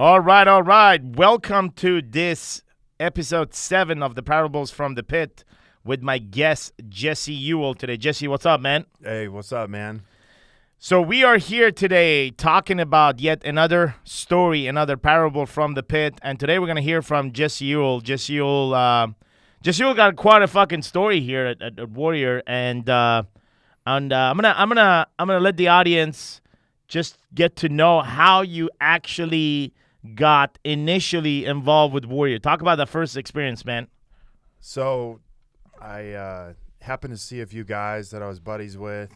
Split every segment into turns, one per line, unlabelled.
All right. Welcome to this episode 7 of the Parables from the Pit with my guest, Jesse Ewell today. Jesse, what's up, man?
Hey, what's up, man?
So we are here today talking about yet another story, another parable from the pit. And today we're going to hear from Jesse Ewell. Jesse Ewell got quite a fucking story here at Warrior. And I'm gonna let the audience just get to know how you actually got initially involved with Warrior. Talk about the first experience, man.
So I happened to see a few guys that I was buddies with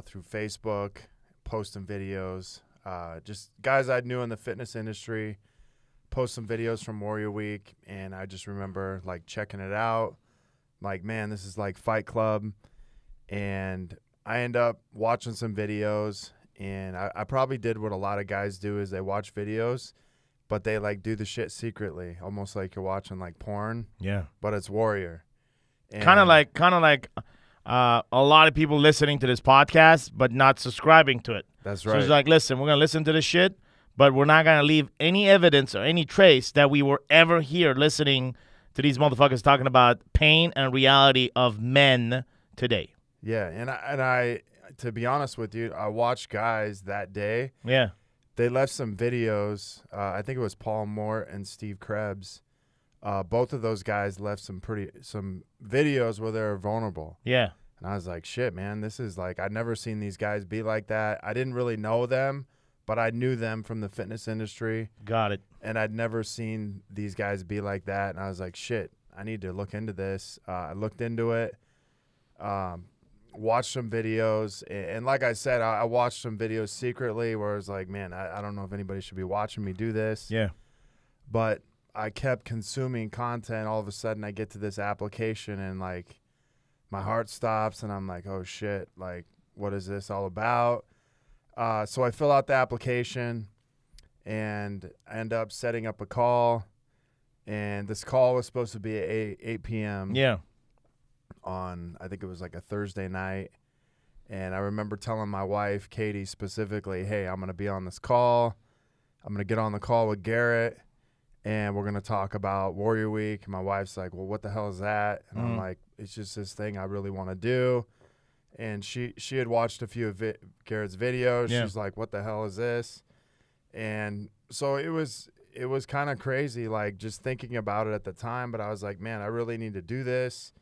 through Facebook, posting videos. Just guys I knew in the fitness industry, post some videos from Warrior Week, and I just remember like checking it out. Like, man, this is like Fight Club. And I end up watching some videos, and I probably did what a lot of guys do is they watch videos, but they like do the shit secretly, almost like you're watching like porn.
Yeah.
But it's Warrior.
Kind of like a lot of people listening to this podcast, but not subscribing to it.
That's
So
right.
it's like, listen, we're going to listen to this shit, but we're not going to leave any evidence or any trace that we were ever here listening to these motherfuckers talking about pain and reality of men today.
Yeah, and I to be honest with you, I watched guys that day.
Yeah.
They left some videos. I think it was Paul Moore and Steve Krebs. Both of those guys left some videos where they were vulnerable.
Yeah.
And I was like, shit, man, this is like, I'd never seen these guys be like that. I didn't really know them, but I knew them from the fitness industry.
Got it.
And I'd never seen these guys be like that. And I was like, shit, I need to look into this. I looked into it, watched some videos. And like I said, I watched some videos secretly where I was like, man, I don't know if anybody should be watching me do this.
Yeah.
But I kept consuming content. All of a sudden, I get to this application, and like my heart stops, and I'm like, "Oh shit! Like, what is this all about?" So I fill out the application, and I end up setting up a call. And this call was supposed to be at 8 p.m.
Yeah.
on, I think it was like a Thursday night. And I remember telling my wife, Katie, specifically, "Hey, I'm gonna be on this call. I'm gonna get on the call with Garrett, and we're going to talk about Warrior Week." And my wife's like, "Well, what the hell is that?" And I'm like, "It's just this thing I really want to do." And she had watched a few of Garrett's videos.
Yeah.
She's like, "What the hell is this?" And so it was kind of crazy, like just thinking about it at the time. But I was like, man, I really need to do this.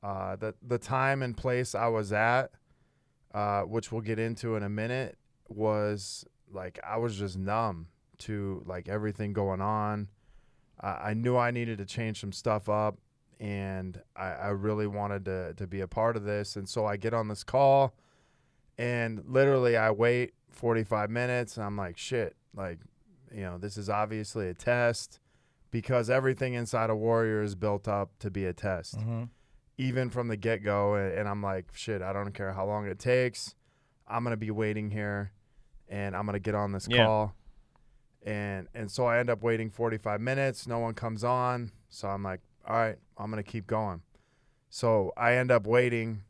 The time and place I was at, which we'll get into in a minute, was like I was just numb to like everything going on. I knew I needed to change some stuff up, and I really wanted to be a part of this. And so I get on this call, and literally I wait 45 minutes, and I'm like, shit, like, this is obviously a test, because everything inside a Warrior is built up to be a test, even from the get-go. And I'm like, shit, I don't care how long it takes. I'm going to be waiting here, and I'm going to get on this call. And so I end up waiting 45 minutes. No one comes on. So I'm like, all right, I'm going to keep going. So I end up waiting.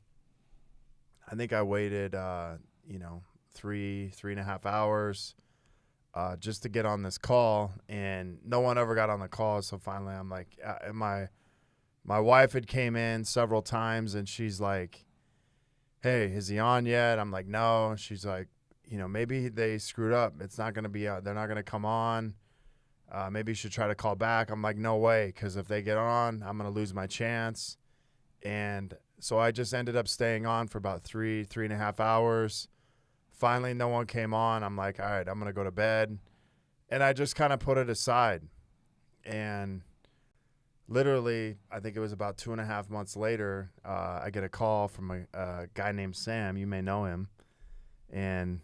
I think I waited, 3.5 hours just to get on this call. And no one ever got on the call. So finally I'm like, my wife had came in several times, and she's like, "Hey, is he on yet?" I'm like, "No." She's like, maybe they screwed up. It's not going to be they're not going to come on. Maybe you should try to call back. I'm like, no way, because if they get on, I'm going to lose my chance. And so I just ended up staying on for about 3.5 hours. Finally, no one came on. I'm like, all right, I'm going to go to bed. And I just kind of put it aside. And literally, I think it was about 2.5 months later, I get a call from a guy named Sam. You may know him. And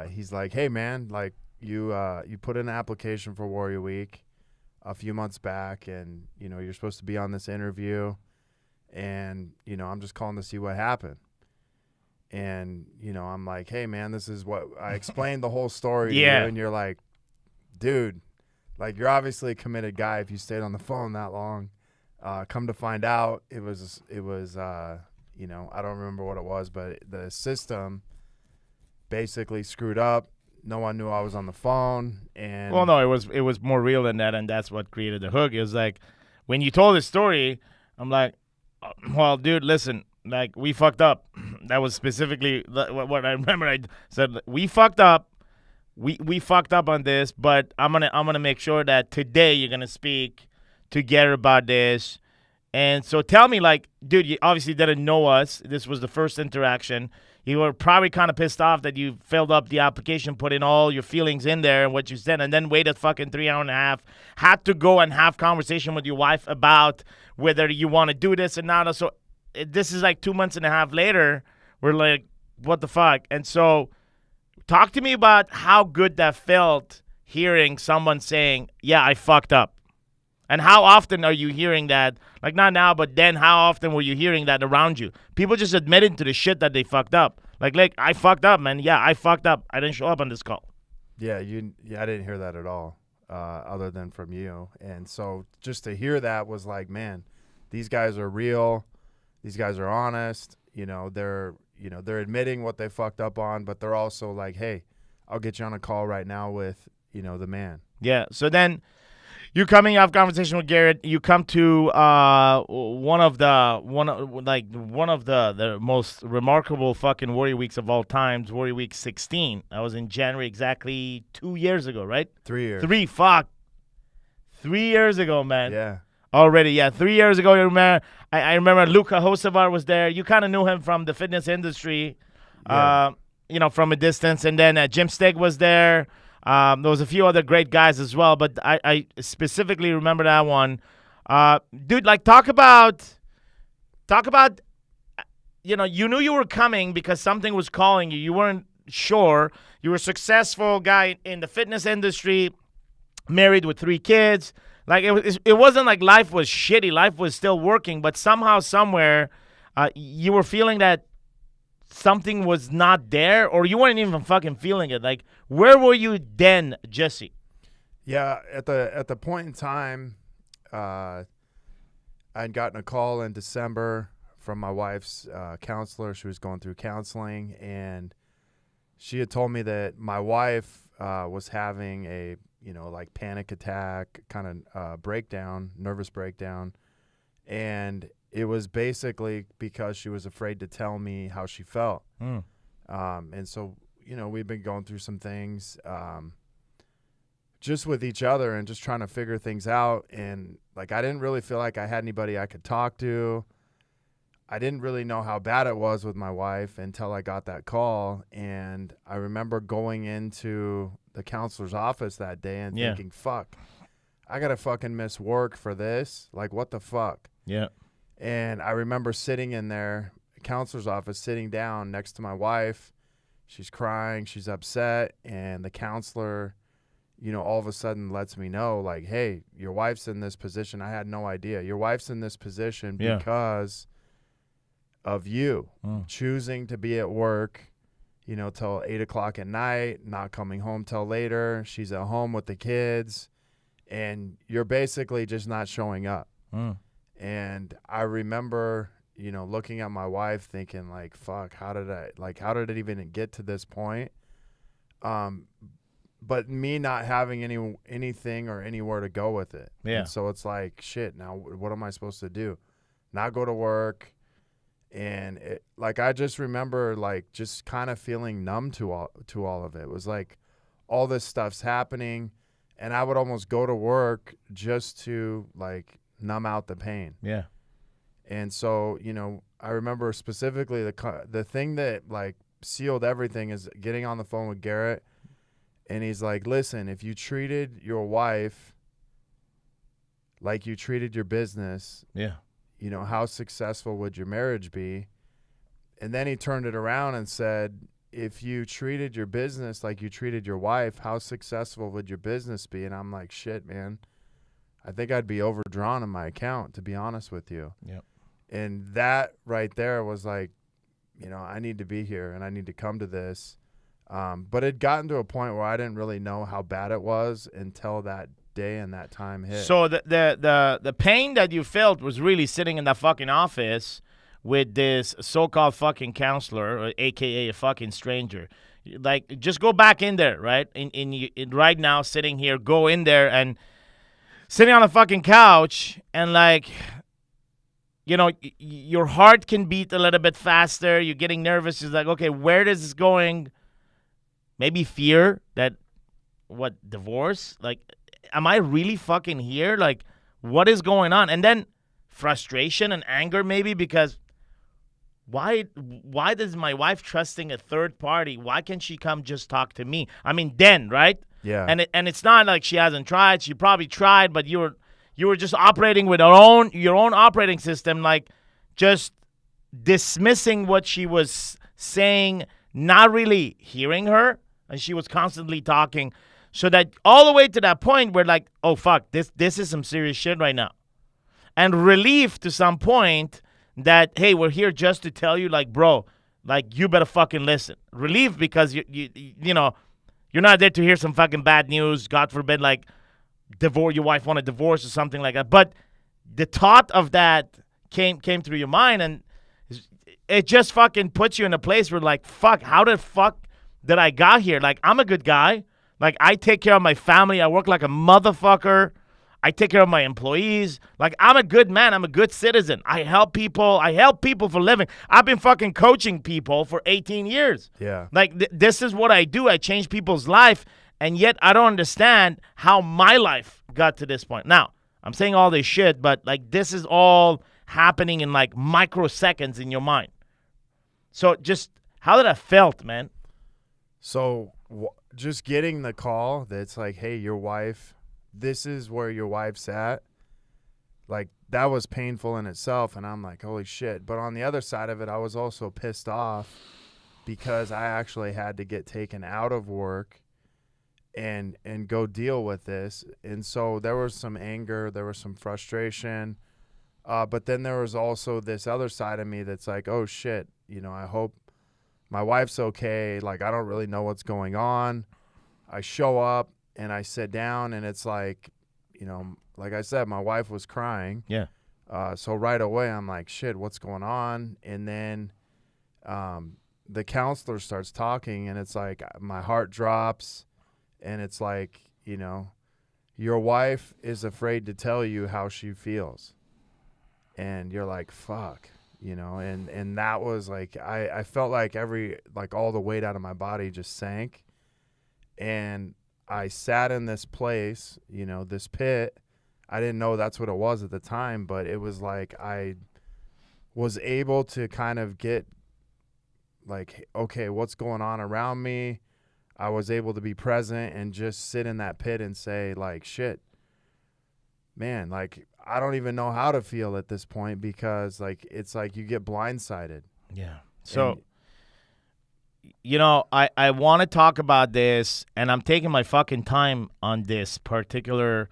he's like, "Hey, man, like you put in an application for Warrior Week a few months back, and you're supposed to be on this interview, and I'm just calling to see what happened." And I'm like, "Hey, man, this is what I explained the whole story to you," and you're like, "Dude, like you're obviously a committed guy if you stayed on the phone that long." Come to find out, it was I don't remember what it was, but the system basically screwed up. no one knew I was on the phone. And
Well, no, it was more real than that, and that's what created the hook. It was like when you told the story, I'm like, well, dude, listen, like we fucked up. That was specifically what I remember. I said we fucked up. We fucked up on this, but I'm gonna make sure that today you're gonna speak to Garrett about this. And so tell me, like, dude, you obviously didn't know us. This was the first interaction. You were probably kind of pissed off that you filled up the application, put in all your feelings in there and what you said, and then waited fucking 3 hours and a half. Had to go and have conversation with your wife about whether you want to do this or not. So this is like 2 months and a half later. We're like, what the fuck? And so talk to me about how good that felt hearing someone saying, yeah, I fucked up. And how often are you hearing that? Like, not now, but then how often were you hearing that around you? People just admitting to the shit that they fucked up. Like, I fucked up, man. Yeah, I fucked up. I didn't show up on this call.
Yeah, I didn't hear that at all, other than from you. And so just to hear that was like, man, these guys are real. These guys are honest. They're admitting what they fucked up on, but they're also like, hey, I'll get you on a call right now with, the man.
Yeah. So then you coming off conversation with Garrett, you come to one of the most remarkable fucking Warrior Weeks of all times, Warrior Week 16. That was in January, exactly 2 years ago, right?
3 years.
3 years ago, man.
Yeah.
Already, yeah. 3 years ago, you remember? I remember Luka Hosevar was there. You kind of knew him from the fitness industry,
Yeah.
From a distance. And then Jim Stig was there. There was a few other great guys as well, but I specifically remember that one. Dude, like talk about, you knew you were coming because something was calling you. You weren't sure. You were a successful guy in the fitness industry, married with 3 kids. Like it wasn't like life was shitty. Life was still working, but somehow, somewhere, you were feeling that something was not there, or you weren't even fucking feeling it. Like, where were you then, Jesse?
Yeah, at the point in time, I had gotten a call in December from my wife's counselor. She was going through counseling, and she had told me that my wife was having a panic attack, kind of nervous breakdown, and it was basically because she was afraid to tell me how she felt. And so, we've been going through some things just with each other and just trying to figure things out. And, like, I didn't really feel like I had anybody I could talk to. I didn't really know how bad it was with my wife until I got that call. And I remember going into the counselor's office that day and thinking, fuck, I got to fucking miss work for this. Like, what the fuck?
Yeah.
And I remember sitting in there, counselor's office, sitting down next to my wife. She's crying. She's upset. And the counselor, all of a sudden lets me know, like, hey, your wife's in this position. I had no idea. Your wife's in this position because of you choosing to be at work, till 8 o'clock at night, not coming home till later. She's at home with the kids. And you're basically just not showing up. And I remember, looking at my wife thinking, like, fuck, how did it even get to this point? But me not having anything or anywhere to go with it.
Yeah.
And so it's like, shit, now what am I supposed to do? Not go to work. And I just remember, like, just kind of feeling numb to all of it. It was like all this stuff's happening, and I would almost go to work just to, like, numb out the pain.
Yeah.
And so, I remember specifically the thing that, like, sealed everything is getting on the phone with Garrett, and he's like, listen, if you treated your wife like you treated your business, how successful would your marriage be? And then he turned it around and said, if you treated your business like you treated your wife, how successful would your business be? And I'm like, shit, man. I think I'd be overdrawn in my account, to be honest with you.
Yep.
And that right there was like, I need to be here and I need to come to this. But it gotten to a point where I didn't really know how bad it was until that day and that time hit.
So the pain that you felt was really sitting in that fucking office with this so-called fucking counselor, or AKA a fucking stranger. Like, just go back in there, right? In right now, sitting here, go in there and sitting on a fucking couch and like, your heart can beat a little bit faster. You're getting nervous. It's like, okay, where is this going? Maybe fear that, divorce? Like, am I really fucking here? Like, what is going on? And then frustration and anger maybe because why does my wife trusting a third party? Why can't she come just talk to me? I mean, then, right?
Yeah.
And it's not like she hasn't tried. She probably tried, but you were just operating with your own operating system, like just dismissing what she was saying, not really hearing her, and she was constantly talking, so that all the way to that point where like, oh fuck, this is some serious shit right now, and relief to some point that, hey, we're here just to tell you, like, bro, like, you better fucking listen. Relief because you're not there to hear some fucking bad news. God forbid, like, your wife want a divorce or something like that. But the thought of that came through your mind, and it just fucking puts you in a place where, like, fuck, how the fuck did I got here? Like, I'm a good guy. Like, I take care of my family. I work like a motherfucker. I take care of my employees. Like, I'm a good man. I'm a good citizen. I help people. I help people for a living. I've been fucking coaching people for 18 years.
Yeah.
Like, this is what I do. I change people's life, and yet I don't understand how my life got to this point. Now, I'm saying all this shit, but, like, this is all happening in, like, microseconds in your mind. So just how did I felt, man?
So just getting the call that's like, hey, your wife, this is where your wife's at, like, that was painful in itself, and I'm like, holy shit. But on the other side of it, I was also pissed off because I actually had to get taken out of work and go deal with this. And so there was some anger, there was some frustration, but then there was also this other side of me that's like, oh shit, I hope my wife's okay. Like, I don't really know what's going on. I show up and I sit down, and it's like, like I said, my wife was crying.
Yeah.
So right away, I'm like, shit, what's going on? And then the counselor starts talking, and it's like my heart drops, and it's like, your wife is afraid to tell you how she feels. And you're like, fuck, and that was like, I felt like all the weight out of my body just sank. And I sat in this place, this pit. I didn't know that's what it was at the time, but it was like I was able to kind of get like, okay, what's going on around me? I was able to be present and just sit in that pit and say, like, shit, man, like, I don't even know how to feel at this point, because like, it's like you get blindsided.
Yeah. So, I want to talk about this, and I'm taking my fucking time on this particular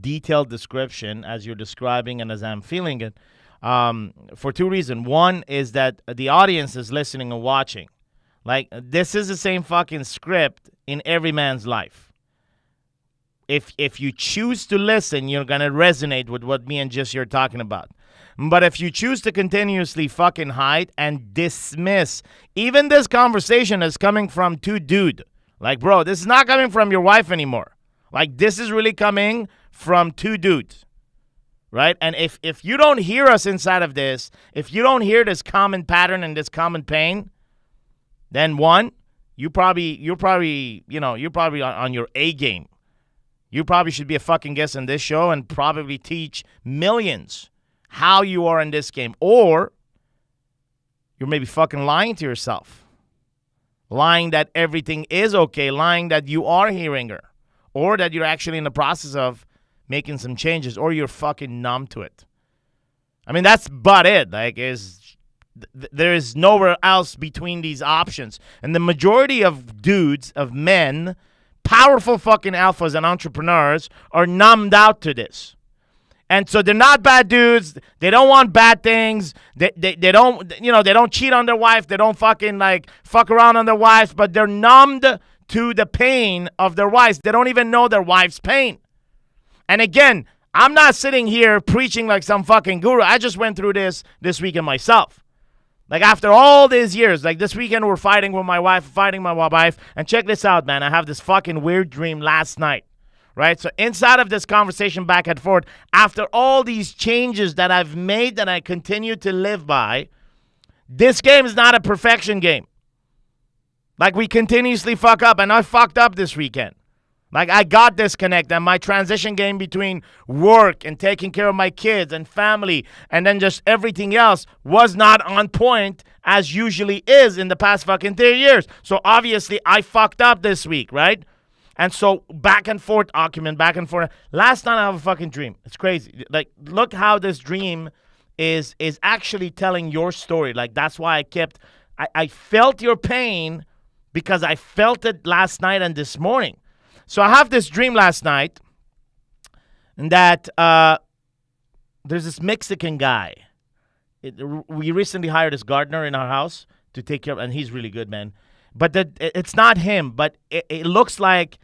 detailed description as you're describing and as I'm feeling it, for two reasons. One is that the audience is listening and watching. Like, this is the same fucking script in every man's life. If you choose to listen, you're going to resonate with what me and Jess are talking about. But if you choose to continuously fucking hide and dismiss, even this conversation is coming from two dudes. Like, bro, this is not coming from your wife anymore. Like, this is really coming from two dudes, right? And if you don't hear us inside of this, if you don't hear this common pattern and this common pain, then one, you're probably on your A game. You probably should be a fucking guest on this show and probably teach millions how you are in this game. Or you're maybe fucking lying to yourself. Lying that everything is okay. Lying that you are hearing her. Or that you're actually in the process of making some changes. Or you're fucking numb to it. I mean, that's but it. Like, there is nowhere else between these options. And the majority of dudes, of men, powerful fucking alphas and entrepreneurs, are numbed out to this. And so they're not bad dudes. They don't want bad things. They don't, they don't cheat on their wife. They don't fucking like fuck around on their wife, but they're numbed to the pain of their wives. They don't even know their wife's pain. And again, I'm not sitting here preaching like some fucking guru. I just went through this weekend myself. Like, after all these years, like this weekend we're fighting with my wife, and check this out, man. I have this fucking weird dream last night, right? So inside of this conversation back and forth, after all these changes that I've made that I continue to live by, this game is not a perfection game. Like, we continuously fuck up, and I fucked up this weekend. Like, I got disconnected, and my transition game between work and taking care of my kids and family and then just everything else was not on point as usually is in the past fucking 3 years. So, obviously, I fucked up this week, right? And so, back and forth argument, back and forth. Last night, I have a fucking dream. It's crazy. Like, look how this dream is actually telling your story. Like, that's why I felt your pain because I felt it last night and this morning. So I have this dream last night that there's this Mexican guy. We recently hired this gardener in our house to take care of, and he's really good, man. But it's not him, but it looks like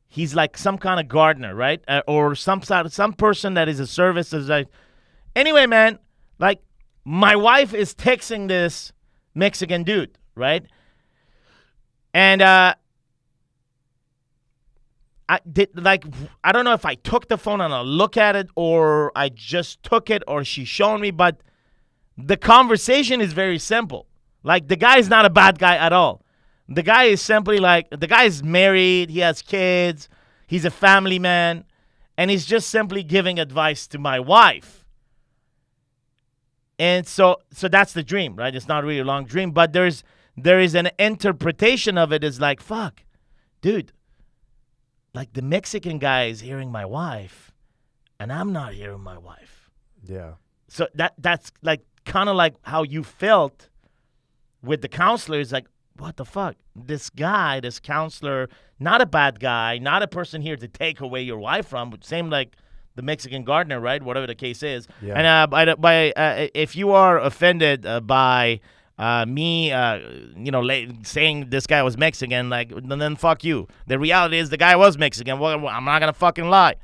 he's like some kind of gardener, right? Or some person that is a service. Anyway, man, like, my wife is texting this Mexican dude, right? And I don't know if I took the phone and I look at it, or I just took it, or she showed me, but the conversation is very simple. Like, the guy is not a bad guy at all. The guy is simply like, the guy is married, he has kids, he's a family man, and he's just simply giving advice to my wife. And so that's the dream, right? It's not really a long dream, but there is an interpretation of it is like, fuck, dude. Like, the Mexican guy is hearing my wife, and I'm not hearing my wife.
Yeah.
So that's like kind of like how you felt with the counselor. It's like, what the fuck? This guy, this counselor, not a bad guy, not a person here to take away your wife from. Same like the Mexican gardener, right? Whatever the case is.
Yeah.
And if you are offended by me, saying this guy was Mexican, like, then fuck you. The reality is the guy was Mexican. Well, I'm not gonna fucking lie.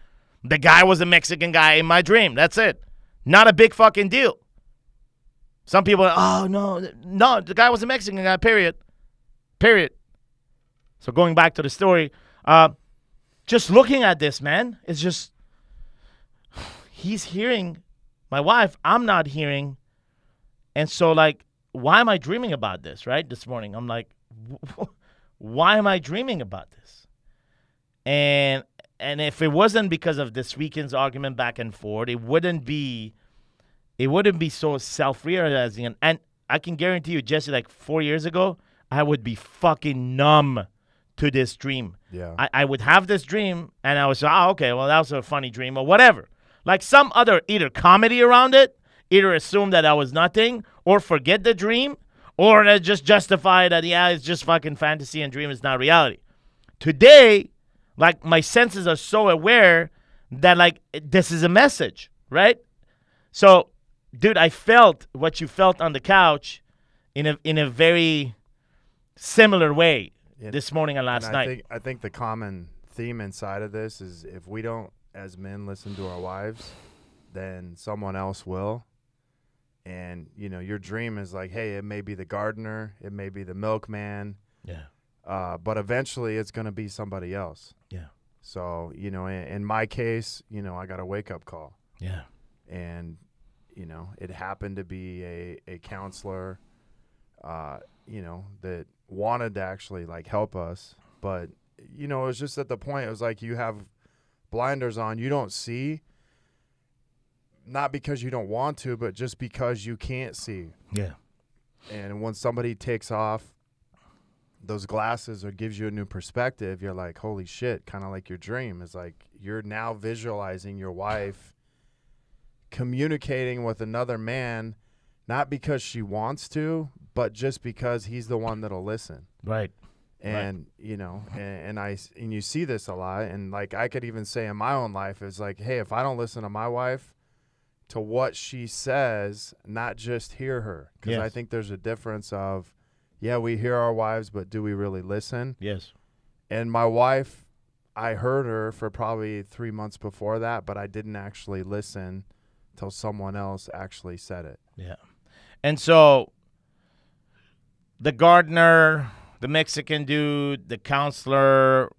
The guy was a Mexican guy in my dream. That's it. Not a big fucking deal. Some people are, oh, no, the guy was a Mexican guy, period. So going back to the story, just looking at this, man, it's just, he's hearing my wife, I'm not hearing. And so, like, why am I dreaming about this, right? This morning, I'm like, why am I dreaming about this? And if it wasn't because of this weekend's argument back and forth, it wouldn't be so self-realizing. And I can guarantee you, Jesse, like 4 years ago, I would be fucking numb to this dream.
Yeah.
I would have this dream, and I was, okay, well, that was a funny dream or whatever. Like some other either comedy around it, either assume that I was nothing, or forget the dream, or just justify that, yeah, it's just fucking fantasy and dream is not reality. Today, like, my senses are so aware that, like, this is a message, right? So, dude, I felt what you felt on the couch in a very similar way this morning and last night.
I think the common theme inside of this is if we don't, as men, listen to our wives, then someone else will. And, your dream is like, hey, it may be the gardener, it may be the milkman.
Yeah.
But eventually it's going to be somebody else.
Yeah.
So, in my case, I got a wake-up call.
Yeah.
And, it happened to be a counselor, that wanted to actually, like, help us. But, it was just at the point, it was like you have blinders on, you don't see. Not because you don't want to, but just because you can't see.
Yeah.
And when somebody takes off those glasses or gives you a new perspective, you're like, holy shit, kind of like your dream. It's like you're now visualizing your wife communicating with another man, not because she wants to, but just because he's the one that'll listen.
Right.
And, and you see this a lot. And, like, I could even say in my own life, it's like, hey, if I don't listen to my wife, to what she says, not just hear her. Because I think there's a difference of, yeah, we hear our wives, but do we really listen?
Yes.
And my wife, I heard her for probably 3 months before that, but I didn't actually listen till someone else actually said it.
Yeah. And so the gardener, the Mexican dude, the counselor,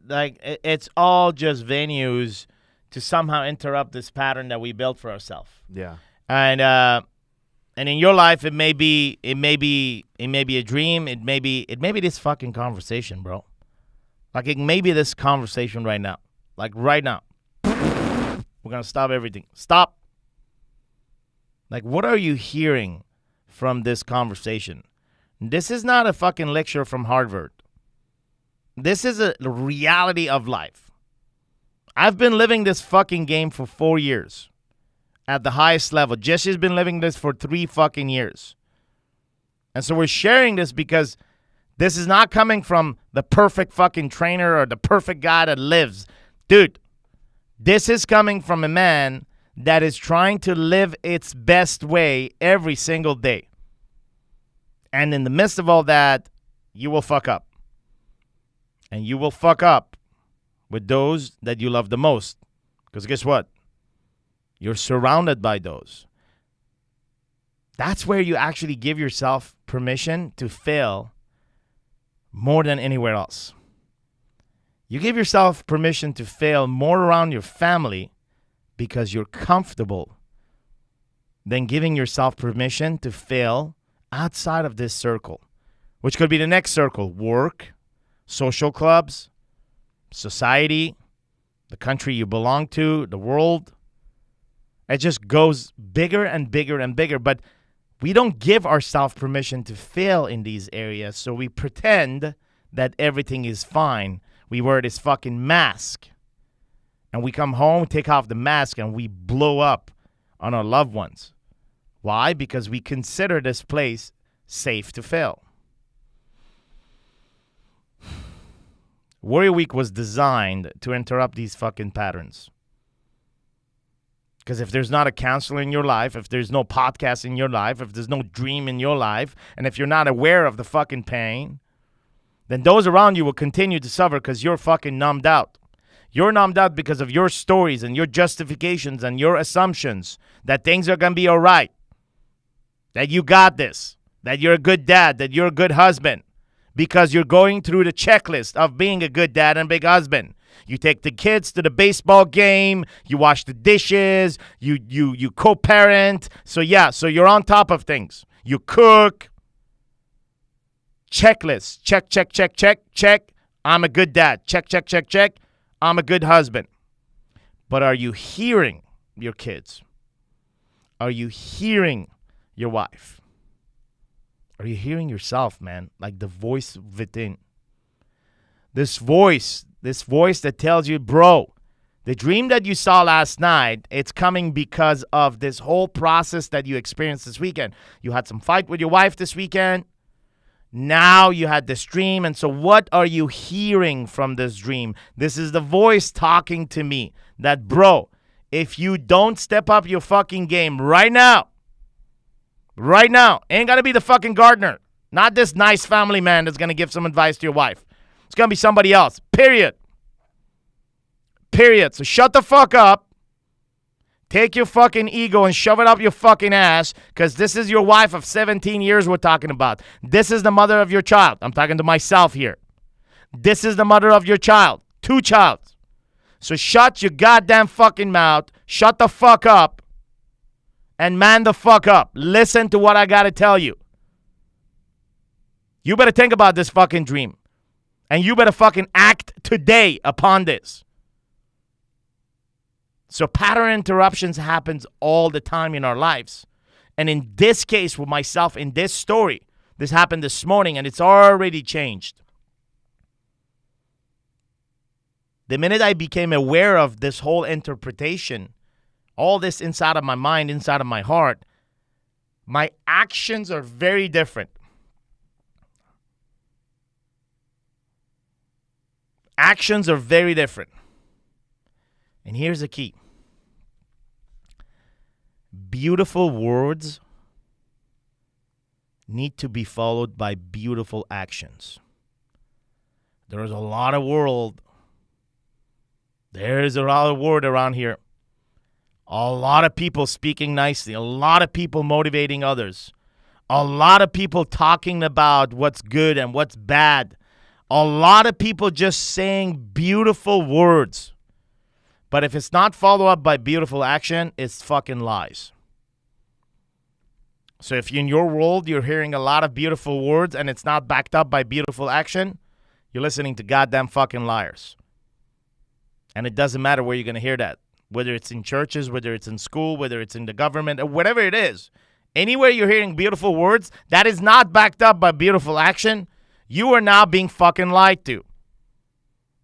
like it's all just venues to somehow interrupt this pattern that we built for ourselves.
Yeah.
And in your life, it may be a dream. It may be this fucking conversation, bro. Like it may be this conversation right now. Like right now. We're gonna stop everything. Stop. Like, what are you hearing from this conversation? This is not a fucking lecture from Harvard. This is a reality of life. I've been living this fucking game for 4 years. At the highest level. Jesse's been living this for 3 fucking years. And so we're sharing this because this is not coming from the perfect fucking trainer or the perfect guy that lives. Dude, this is coming from a man that is trying to live its best way every single day. And in the midst of all that, you will fuck up. And you will fuck up with those that you love the most. Because guess what? You're surrounded by those. That's where you actually give yourself permission to fail more than anywhere else. You give yourself permission to fail more around your family because you're comfortable than giving yourself permission to fail outside of this circle, which could be the next circle: work, social clubs, society, the country you belong to, the world. It just goes bigger and bigger and bigger. But we don't give ourselves permission to fail in these areas, so we pretend that everything is fine. We wear this fucking mask. And we come home, take off the mask, and we blow up on our loved ones. Why? Because we consider this place safe to fail. Warrior Week was designed to interrupt these fucking patterns. Because if there's not a counselor in your life, if there's no podcast in your life, if there's no dream in your life, and if you're not aware of the fucking pain, then those around you will continue to suffer because you're fucking numbed out. You're numbed out because of your stories and your justifications and your assumptions that things are going to be all right, that you got this, that you're a good dad, that you're a good husband, because you're going through the checklist of being a good dad and big husband. You take the kids to the baseball game, you wash the dishes, you co-parent. So you're on top of things. You cook. Checklist. Check, check, check, check, check. I'm a good dad. Check, check, check, check. I'm a good husband. But are you hearing your kids? Are you hearing your wife? Are you hearing yourself, man? Like the voice within. This voice that tells you, bro, the dream that you saw last night, it's coming because of this whole process that you experienced this weekend. You had some fight with your wife this weekend. Now you had this dream. And so what are you hearing from this dream? This is the voice talking to me that, bro, if you don't step up your fucking game right now, ain't got to be the fucking gardener. Not this nice family man that's going to give some advice to your wife. It's going to be somebody else. Period. So shut the fuck up. Take your fucking ego and shove it up your fucking ass, because this is your wife of 17 years we're talking about. This is the mother of your child. I'm talking to myself here. This is the mother of your child. 2 childs. So shut your goddamn fucking mouth. Shut the fuck up. And man the fuck up. Listen to what I got to tell you. You better think about this fucking dream. And you better fucking act today upon this. So pattern interruptions happens all the time in our lives. And in this case with myself, in this story, this happened this morning and it's already changed. The minute I became aware of this whole interpretation, all this inside of my mind, inside of my heart, my actions are very different. Actions are very different. And here's the key. Beautiful words need to be followed by beautiful actions. There's a lot of word around here. A lot of people speaking nicely. A lot of people motivating others. A lot of people talking about what's good and what's bad. A lot of people just saying beautiful words. But if it's not followed up by beautiful action, it's fucking lies. So if in your world you're hearing a lot of beautiful words and it's not backed up by beautiful action, you're listening to goddamn fucking liars. And it doesn't matter where you're going to hear that. Whether it's in churches, whether it's in school, whether it's in the government, or whatever it is. Anywhere you're hearing beautiful words that is not backed up by beautiful action, you are now being fucking lied to.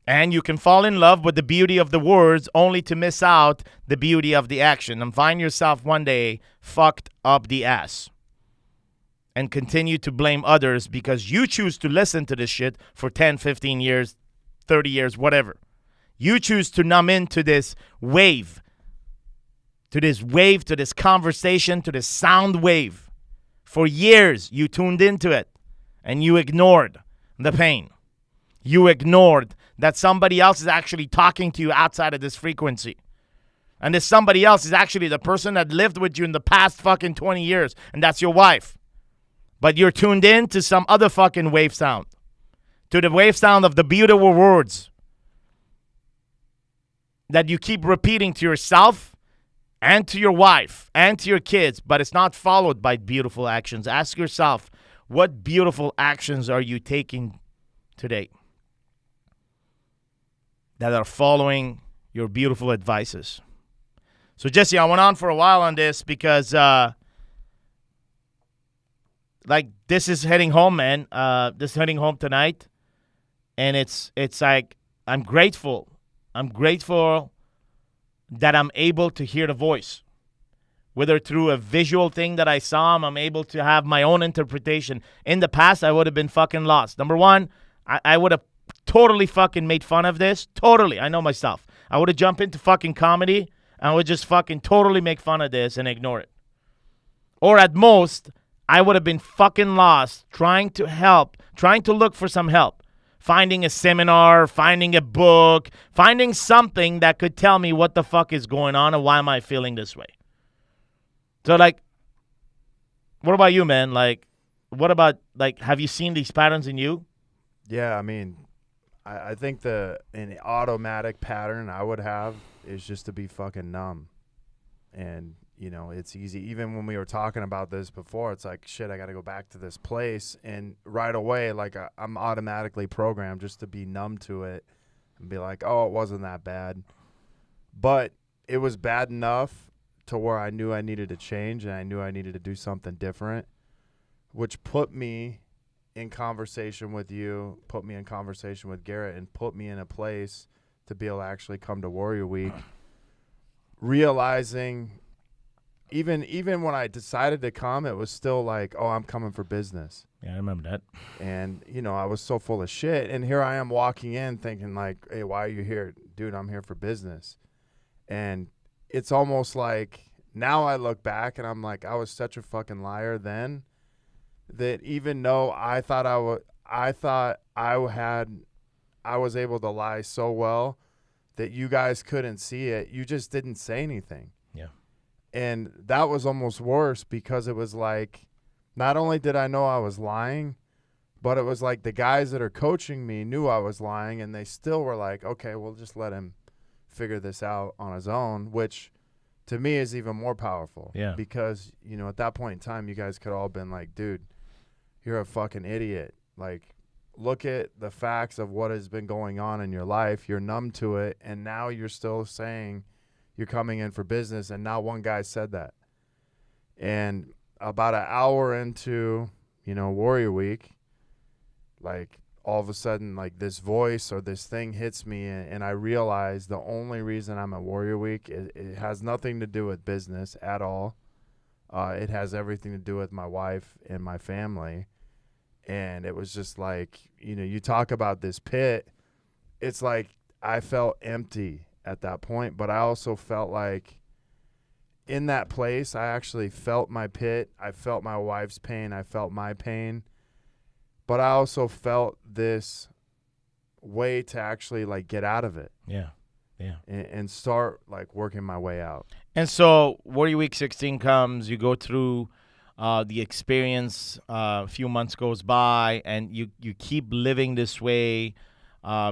And you can fall in love with the beauty of the words only to miss out the beauty of the action and find yourself one day fucked up the ass. And continue to blame others because you choose to listen to this shit for 10, 15 years, 30 years, whatever. You choose to numb into this wave, to this conversation, to this sound wave. For years, you tuned into it and you ignored the pain. You ignored that somebody else is actually talking to you outside of this frequency. And this somebody else is actually the person that lived with you in the past fucking 20 years, and that's your wife. But you're tuned in to some other fucking wave sound. To the wave sound of the beautiful words that you keep repeating to yourself and to your wife and to your kids, but it's not followed by beautiful actions. Ask yourself, what beautiful actions are you taking today that are following your beautiful advices? So, Jesse, I went on for a while on this because, this is heading home, man. This is heading home tonight. And it's like, I'm grateful. I'm grateful that I'm able to hear the voice. Whether through a visual thing that I saw, I'm able to have my own interpretation. In the past, I would have been fucking lost. Number one, I would have totally fucking made fun of this. Totally. I know myself. I would have jumped into fucking comedy and I would just fucking totally make fun of this and ignore it. Or at most, I would have been fucking lost trying to help, trying to look for some help. Finding a seminar, finding a book, finding something that could tell me what the fuck is going on and why am I feeling this way. So, what about you, man? What about, have you seen these patterns in you?
Yeah, I mean, I think an automatic pattern I would have is just to be fucking numb. And, it's easy. Even when we were talking about this before, it's like, shit, I got to go back to this place. And right away, I'm automatically programmed just to be numb to it and be like, oh, it wasn't that bad. But it was bad enough to where I knew I needed to change and I knew I needed to do something different, which put me in conversation with you, put me in conversation with Garrett, and put me in a place to be able to actually come to Warrior Week, realizing even when I decided to come, it was still like, oh, I'm coming for business.
Yeah, I remember that.
And, I was so full of shit. And here I am walking in thinking like, hey, why are you here? Dude, I'm here for business. And it's almost like now I look back and I'm like, I was such a fucking liar then that even though I thought I was able to lie so well that you guys couldn't see it. You just didn't say anything.
Yeah.
And that was almost worse because it was like, not only did I know I was lying, but it was like the guys that are coaching me knew I was lying and they still were like, okay, we'll just let him figure this out on his own, which to me is even more powerful.
Yeah.
Because, at that point in time, you guys could all been like, dude, you're a fucking idiot. Like, look at the facts of what has been going on in your life. You're numb to it. And now you're still saying you're coming in for business. And not one guy said that. And about an hour into, Warrior Week, all of a sudden, this voice or this thing hits me. And I realize the only reason I'm at Warrior Week, it has nothing to do with business at all. It has everything to do with my wife and my family. And it was just like, you talk about this pit. It's like I felt empty at that point, but I also felt like in that place, I actually felt my pit. I felt my wife's pain. I felt my pain. But I also felt this way to actually get out of it.
Yeah. Yeah.
And start working my way out.
And so Warrior Week 16 comes, you go through the experience. A few months goes by, and you keep living this way.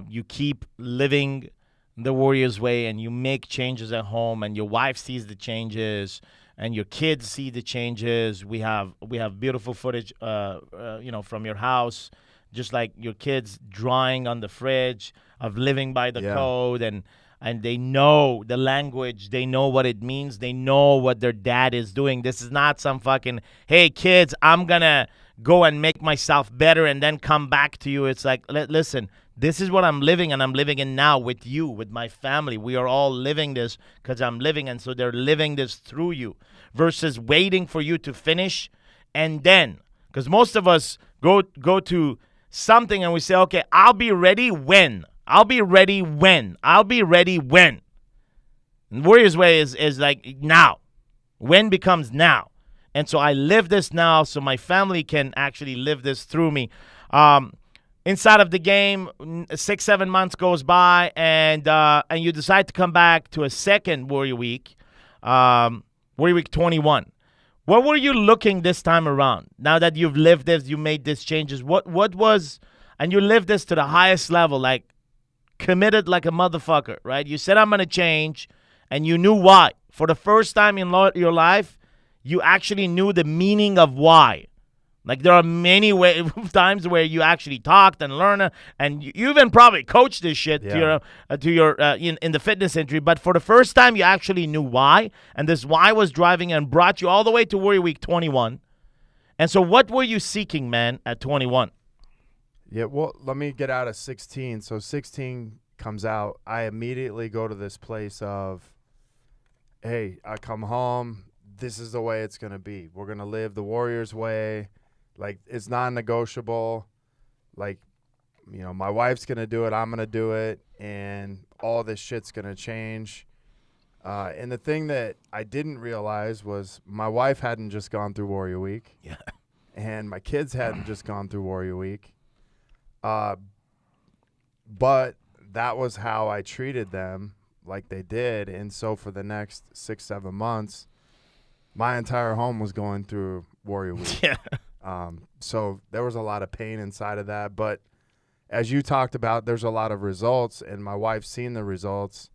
You keep living the Warriors way, and you make changes at home, and your wife sees the changes, and your kids see the changes. We have beautiful footage, from your house, just like your kids drawing on the fridge of living by the code, and they know the language, they know what it means, they know what their dad is doing. This is not some fucking, hey kids, I'm gonna go and make myself better and then come back to you. It's like, listen, this is what I'm living, and I'm living it now with you, with my family. We are all living this because I'm living, and so they're living this through you, versus waiting for you to finish. And then, because most of us go to something and we say, okay, I'll be ready when. I'll be ready when. I'll be ready when. And Warriors Way is like now. When becomes now. And so I live this now so my family can actually live this through me. Inside of the game, 6-7 months goes by, and you decide to come back to a second Warrior Week, Warrior Week 21. What were you looking this time around? Now that you've lived this, you made these changes. What was, and you lived this to the highest level, like committed like a motherfucker, right? You said, I'm going to change, and you knew why. For the first time in your life, you actually knew the meaning of why. Like, there are many times where you actually talked and learned, and you even probably coached this shit to your in the fitness industry. But for the first time, you actually knew why, and this why was driving and brought you all the way to Warrior Week 21. And so, what were you seeking, man, at 21?
Yeah, well, let me get out of 16. So 16 comes out. I immediately go to this place of, hey, I come home. This is the way it's gonna be. We're gonna live the Warriors way. Like, it's non-negotiable. Like, my wife's going to do it. I'm going to do it. And all this shit's going to change. And the thing that I didn't realize was my wife hadn't just gone through Warrior Week.
Yeah.
And my kids hadn't just gone through Warrior Week. But that was how I treated them, like they did. And so for the next 6-7 months, my entire home was going through Warrior Week.
Yeah.
So there was a lot of pain inside of that. But as you talked about, there's a lot of results, and my wife's seen the results.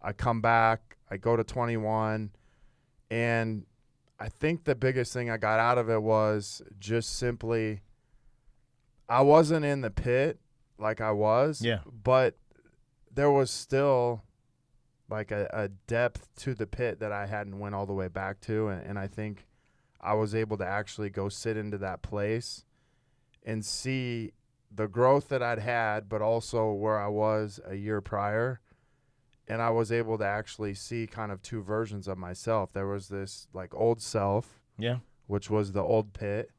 I come back, I go to 21, and I think the biggest thing I got out of it was just simply I wasn't in the pit like I was, but there was still like a depth to the pit that I hadn't went all the way back to, and I think I was able to actually go sit into that place and see the growth that I'd had, but also where I was a year prior. And I was able to actually see kind of two versions of myself. There was this like old self, which was the old pit.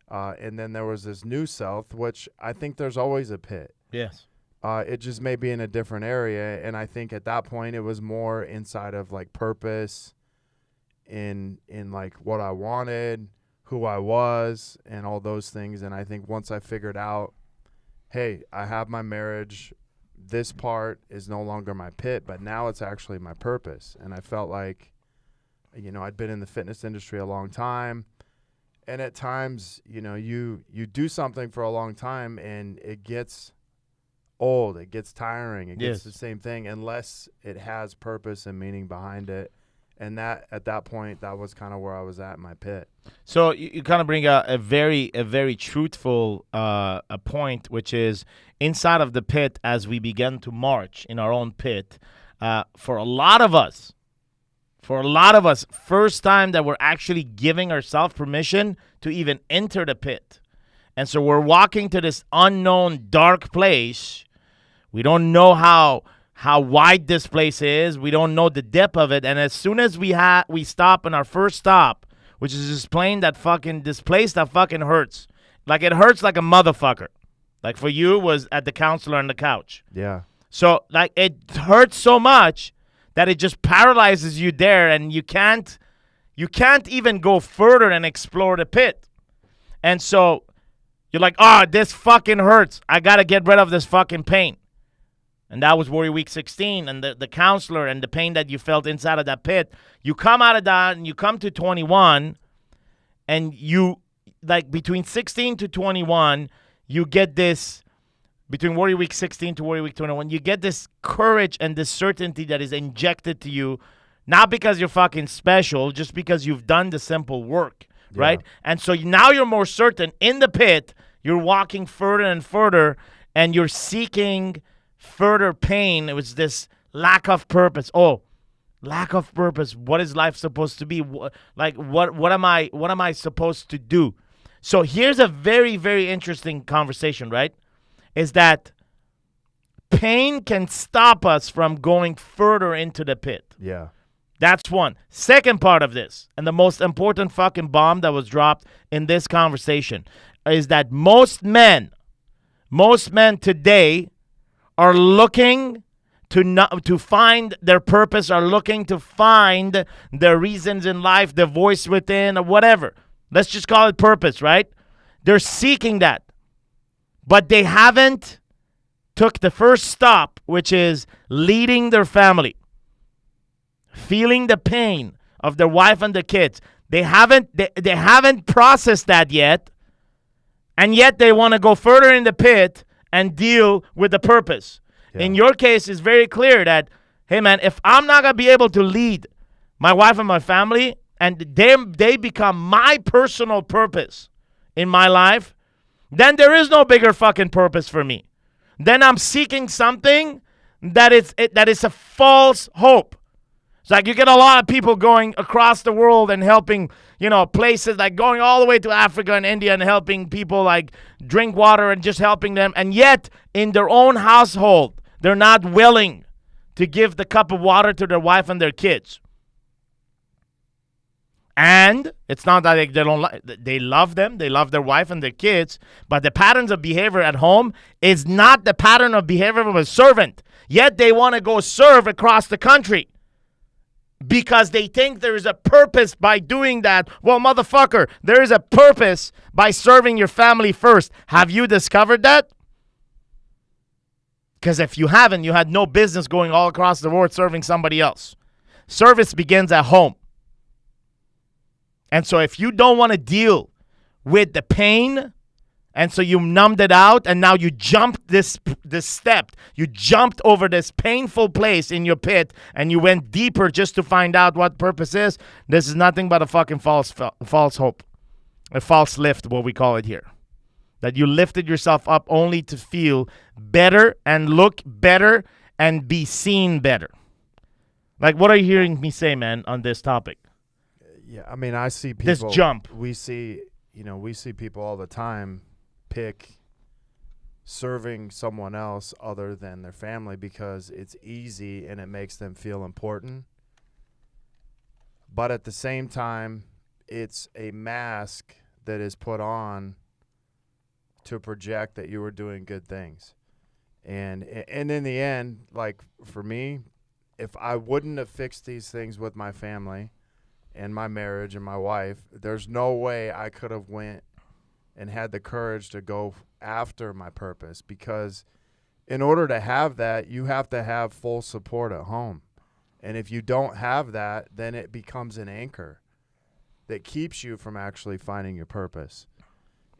And then there was this new self, which I think there's always a pit.
Yes.
It just may be in a different area. And I think at that point it was more inside of like purpose, in like what I wanted, who I was, and all those things. And I think once I figured out, hey, I have my marriage, this part is no longer my pit, but now it's actually my purpose. And I felt like, I'd been in the fitness industry a long time, and at times, you do something for a long time and it gets old, it gets tiring, it gets the same thing unless it has purpose and meaning behind it. And that at that point, that was kind of where I was at in my pit.
So you kind of bring a very truthful a point, which is inside of the pit as we begin to march in our own pit. For a lot of us, first time that we're actually giving ourselves permission to even enter the pit. And so we're walking to this unknown dark place. We don't know how wide this place is. We don't know the depth of it. And as soon as we stop in our first stop, which is this place that fucking hurts. Like, it hurts like a motherfucker. Like, for you, it was at the counselor on the couch.
Yeah.
So, like, it hurts so much that it just paralyzes you there, and you can't even go further and explore the pit. And so you're like, this fucking hurts. I got to get rid of this fucking pain. And that was Warrior Week 16, and the counselor and the pain that you felt inside of that pit. You come out of that, and you come to 21, and you, like, between 16 to 21, you get this, between warrior week 16 to warrior week 21, you get this courage and this certainty that is injected to you, not because you're fucking special, just because you've done the simple work, right? And so now you're more certain in the pit, you're walking further and further, and you're seeking further pain. It was this lack of purpose. Oh, lack of purpose. What is life supposed to be? What am I supposed to do? So here's a very, very interesting conversation, right? Is that pain can stop us from going further into the pit.
Yeah.
That's one. Second part of this, and the most important fucking bomb that was dropped in this conversation, is that most men today are looking to find their purpose, are looking to find their reasons in life, the voice within, or whatever. Let's just call it purpose, right? They're seeking that. But they haven't took the first stop, which is leading their family, feeling the pain of their wife and the kids. They haven't processed that yet, and yet they want to go further in the pit and deal with the purpose. Yeah. In your case, it's very clear that, hey man, if I'm not gonna be able to lead my wife and my family, and they become my personal purpose in my life, then there is no bigger fucking purpose for me. Then I'm seeking something that is a false hope. It's like you get a lot of people going across the world and helping, places like going all the way to Africa and India and helping people like drink water and just helping them. And yet in their own household, they're not willing to give the cup of water to their wife and their kids. And it's not that they love them, they love their wife and their kids, but the patterns of behavior at home is not the pattern of behavior of a servant. Yet they want to go serve across the country because they think there is a purpose by doing that. Well, motherfucker, there is a purpose by serving your family first. Have you discovered that? Because if you haven't, you had no business going all across the world serving somebody else. Service begins at home. And so if you don't want to deal with the pain, and so you numbed it out, and now you jumped this step, you jumped over this painful place in your pit, and you went deeper just to find out what purpose is, this is nothing but a fucking false hope. A false lift, what we call it here. That you lifted yourself up only to feel better and look better and be seen better. Like, what are you hearing me say, man, on this topic?
Yeah, I mean, I see people.
This jump.
We see people all the time pick serving someone else other than their family because it's easy and it makes them feel important. But at the same time, it's a mask that is put on to project that you were doing good things. And in the end, like for me, if I wouldn't have fixed these things with my family and my marriage and my wife, there's no way I could have went and had the courage to go after my purpose, because in order to have that, you have to have full support at home. And if you don't have that, then it becomes an anchor that keeps you from actually finding your purpose.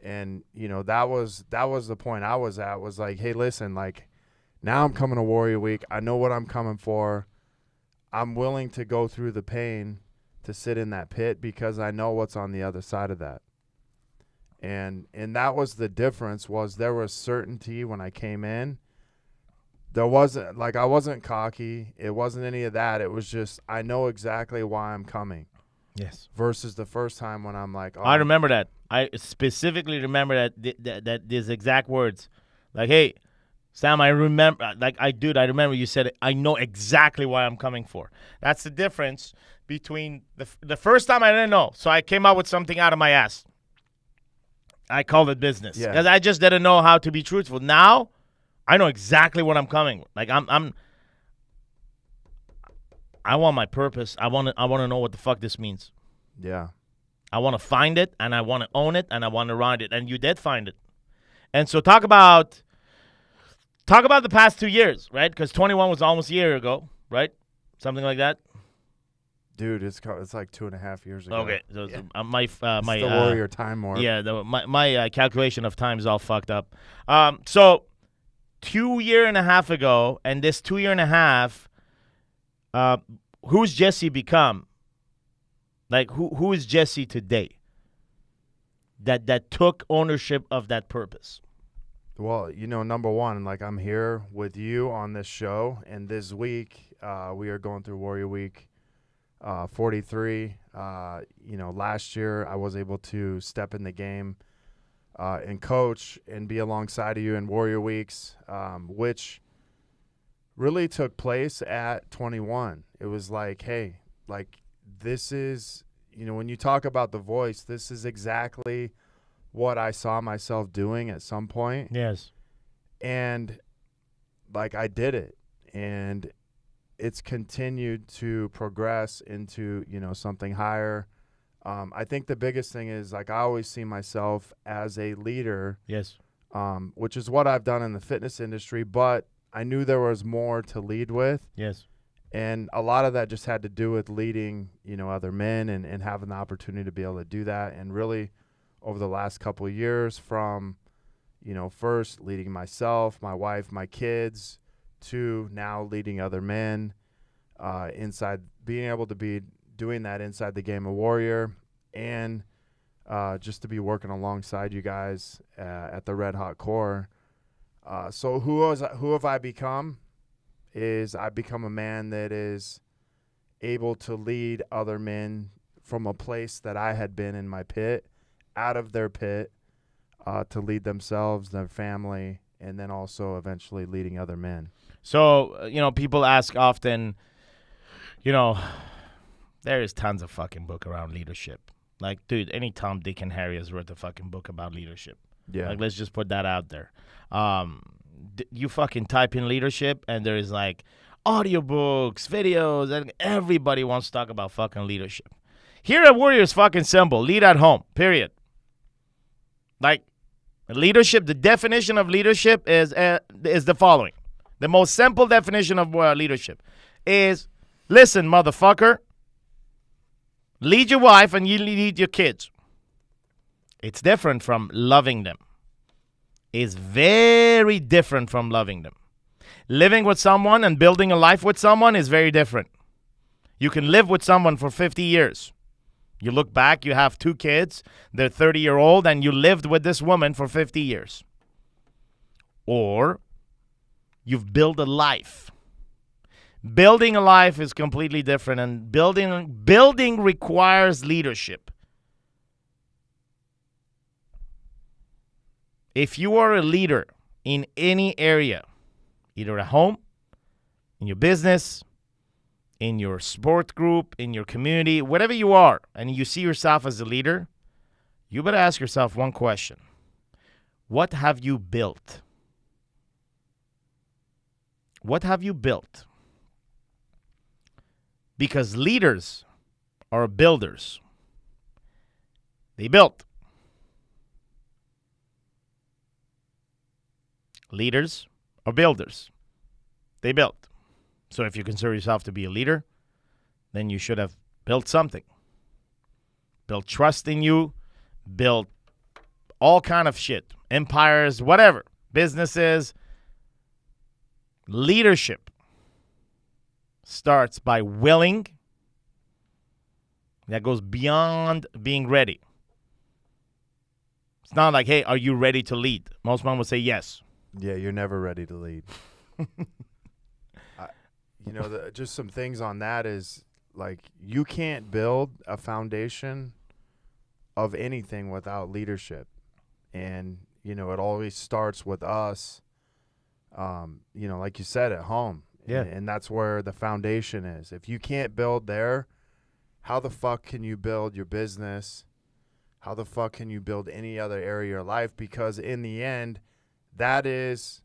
And, that was the point I was at, was like, hey, listen, like, now I'm coming to Warrior Week. I know what I'm coming for. I'm willing to go through the pain to sit in that pit because I know what's on the other side of that. And that was the difference, was there was certainty when I came in. There wasn't, like, I wasn't cocky. It wasn't any of that. It was just, I know exactly why I'm coming.
Yes.
Versus the first time when I'm like, oh,
I remember that. I specifically remember that these exact words. Like, hey, Sam, I remember, I remember you said, I know exactly why I'm coming for. That's the difference between the first time I didn't know. So I came out with something out of my ass. I called it business.
Yeah.
Because I just didn't know how to be truthful. Now, I know exactly what I'm coming with. Like, I want my purpose. I want to know what the fuck this means.
Yeah.
I want to find it, and I want to own it, and I want to ride it. And you did find it. And so talk about the past 2 years, right? Because 21 was almost a year ago, right? Something like that.
Dude, it's like 2.5 years ago.
Okay, so
Yeah.
my
It's the Warrior time warp.
Yeah, my calculation of time is all fucked up. So 2.5 years ago, and this 2.5 years, who's Jesse become? Like who is Jesse today? That took ownership of that purpose.
Well, number one, like I'm here with you on this show, and this week we are going through Warrior Week 43. Last year I was able to step in the game and coach and be alongside of you in Warrior Weeks, which really took place at 21. It was like, hey, like this is, when you talk about the voice, this is exactly what I saw myself doing at some point.
Yes.
And like I did it, and it's continued to progress into, something higher. I think the biggest thing is, like, I always see myself as a leader.
Yes.
Which is what I've done in the fitness industry, but I knew there was more to lead with.
Yes.
And a lot of that just had to do with leading, other men and having the opportunity to be able to do that. And really over the last couple of years, from, first leading myself, my wife, my kids, to now leading other men inside, being able to be doing that inside the game of Warrior, and just to be working alongside you guys at the Red Hot Core. So who have I become? I've become a man that is able to lead other men from a place that I had been in my pit, out of their pit, to lead themselves, their family, and then also eventually leading other men.
So, people ask often, there is tons of fucking book around leadership. Like, dude, any Tom, Dick, and Harry has wrote a fucking book about leadership.
Yeah.
Like, let's just put that out there. You fucking type in leadership, and there's like audiobooks, videos, and everybody wants to talk about fucking leadership. Here at Warrior is fucking simple. Lead at home, period. Like, leadership, the definition of leadership is the following. The most simple definition of leadership is, listen, motherfucker, lead your wife and you lead your kids. It's different from loving them. It's very different from loving them. Living with someone and building a life with someone is very different. You can live with someone for 50 years. You look back, you have 2 kids, they're 30-year-old, and you lived with this woman for 50 years. Or you've built a life. Building a life is completely different, and building requires leadership. If you are a leader in any area, either at home, in your business, in your sport group, in your community, whatever you are, and you see yourself as a leader, you better ask yourself one question. What have you built? What have you built? Because leaders are builders. They built. Leaders are builders. They built. So if you consider yourself to be a leader, then you should have built something. Built trust in you, built all kind of shit, empires, whatever, businesses. Leadership starts by willing. That goes beyond being ready. It's not like, hey, are you ready to lead? Most men would say yes.
Yeah, you're never ready to lead. Just some things on that is, like, you can't build a foundation of anything without leadership. And, it always starts with us, like you said, at home.
Yeah.
And that's where the foundation is. If you can't build there, how the fuck can you build your business? How the fuck can you build any other area of your life? Because in the end, that is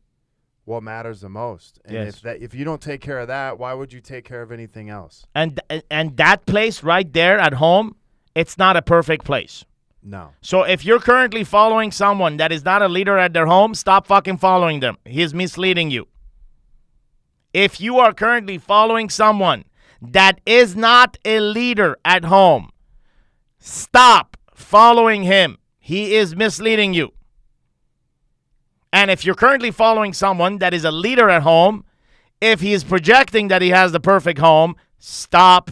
what matters the most. And
yes.
if you don't take care of that, why would you take care of anything else?
And that place right there at home, it's not a perfect place.
No.
So if you're currently following someone that is not a leader at their home, stop fucking following them. He's misleading you. If you are currently following someone that is not a leader at home, stop following him. He is misleading you. And if you're currently following someone that is a leader at home, if he is projecting that he has the perfect home, stop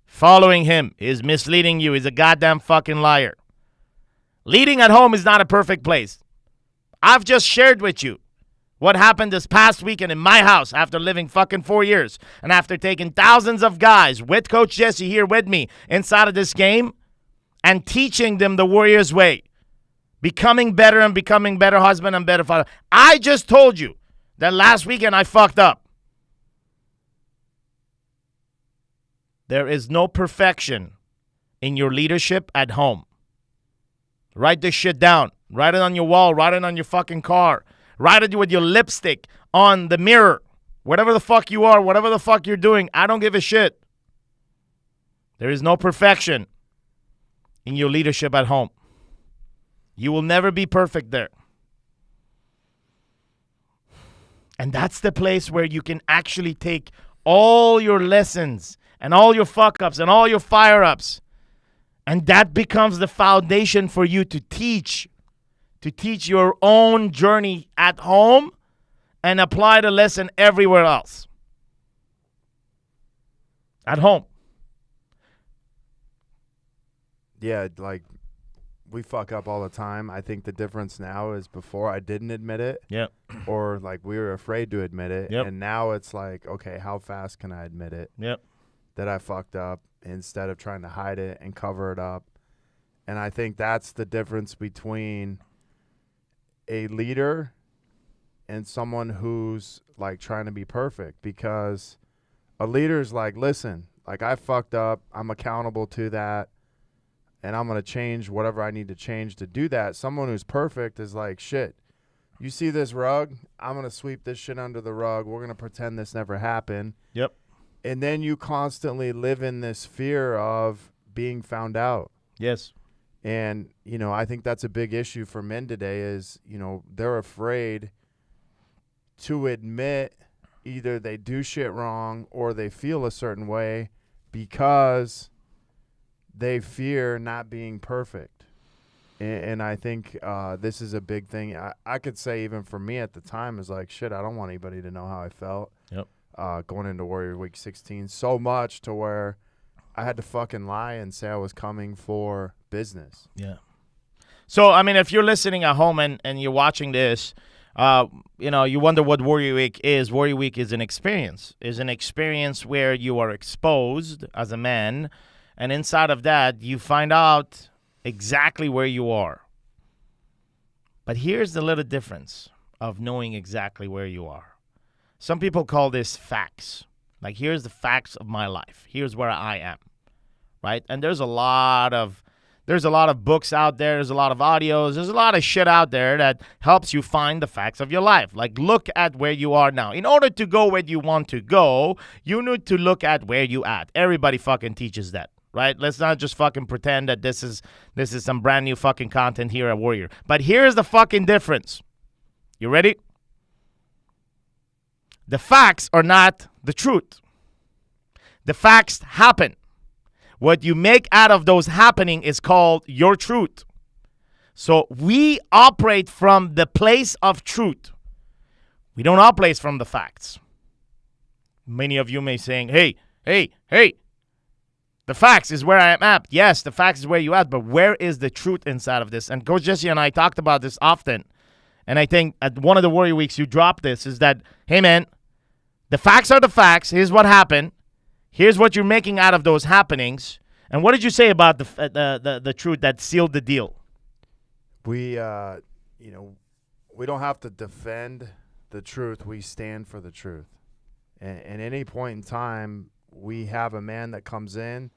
following him. He is misleading you. He's a goddamn fucking liar. Leading at home is not a perfect place. I've just shared with you what happened this past weekend in my house after living fucking 4 years and after taking thousands of guys with Coach Jesse here with me inside of this game and teaching them the Warriors way. Becoming better and becoming better husband and better father. I just told you that last weekend I fucked up. There is no perfection in your leadership at home. Write this shit down. Write it on your wall. Write it on your fucking car. Write it with your lipstick on the mirror. Whatever the fuck you are, whatever the fuck you're doing, I don't give a shit. There is no perfection in your leadership at home. You will never be perfect there. And that's the place where you can actually take all your lessons and all your fuck-ups and all your fire-ups. And that becomes the foundation for you to teach your own journey at home and apply the lesson everywhere else. At home.
Yeah, like, we fuck up all the time. I think the difference now is before I didn't admit it.
Yep.
Or, like, we were afraid to admit it.
Yep.
And now it's like, okay, how fast can I admit it?
Yep.
That I fucked up instead of trying to hide it and cover it up. And I think that's the difference between a leader and someone who's, like, trying to be perfect. Because a leader's like, listen, like, I fucked up. I'm accountable to that. And I'm going to change whatever I need to change to do that. Someone who's perfect is like, shit, you see this rug? I'm going to sweep this shit under the rug. We're going to pretend this never happened.
Yep.
And then you constantly live in this fear of being found out.
Yes.
And, you know, I think that's a big issue for men today is, you know, they're afraid to admit either they do shit wrong or they feel a certain way because they fear not being perfect. And I think this is a big thing. I could say even for me at the time is like, shit, I don't want anybody to know how I felt.
Yep.
Going into Warrior Week 16 so much to where I had to fucking lie and say I was coming for business.
Yeah. So, I mean, if you're listening at home and you're watching this, you know, you wonder what Warrior Week is. Warrior Week is an experience. Is an experience where you are exposed as a man, and inside of that, you find out exactly where you are. But here's the little difference of knowing exactly where you are. Some people call this facts. Like, here's the facts of my life. Here's where I am, right? And there's a lot of books out there. There's a lot of audios. There's a lot of shit out there that helps you find the facts of your life. Like, look at where you are now. In order to go where you want to go, you need to look at where you at. Everybody fucking teaches that, right? Let's not just fucking pretend that this is some brand new fucking content here at Warrior. But here's the fucking difference. You ready? The facts are not the truth. The facts happen. What you make out of those happening is called your truth. So we operate from the place of truth. We don't operate from the facts. Many of you may saying, hey, the facts is where I am at. Yes, the facts is where you at, but where is the truth inside of this? And Coach Jesse and I talked about this often. And I think at one of the Warrior Weeks you dropped this is that, hey man, the facts are the facts. Here's what happened. Here's what you're making out of those happenings. And what did you say about the truth that sealed the deal?
We, you know, we don't have to defend the truth. We stand for the truth. And at any point in time, we have a man that comes in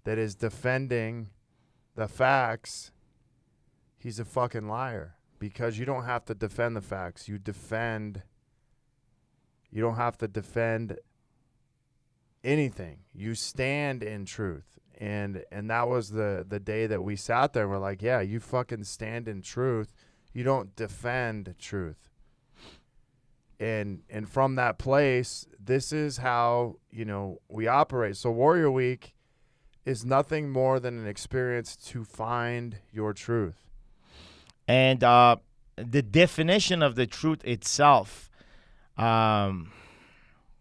that is defending the facts. He's a fucking liar because you don't have to defend the facts. You don't have to defend anything. You stand in truth. And that was the day that we sat there and we're like, yeah, you fucking stand in truth. You don't defend truth. And from that place, this is how, we operate. So Warrior Week is nothing more than an experience to find your truth.
And the definition of the truth itself, man,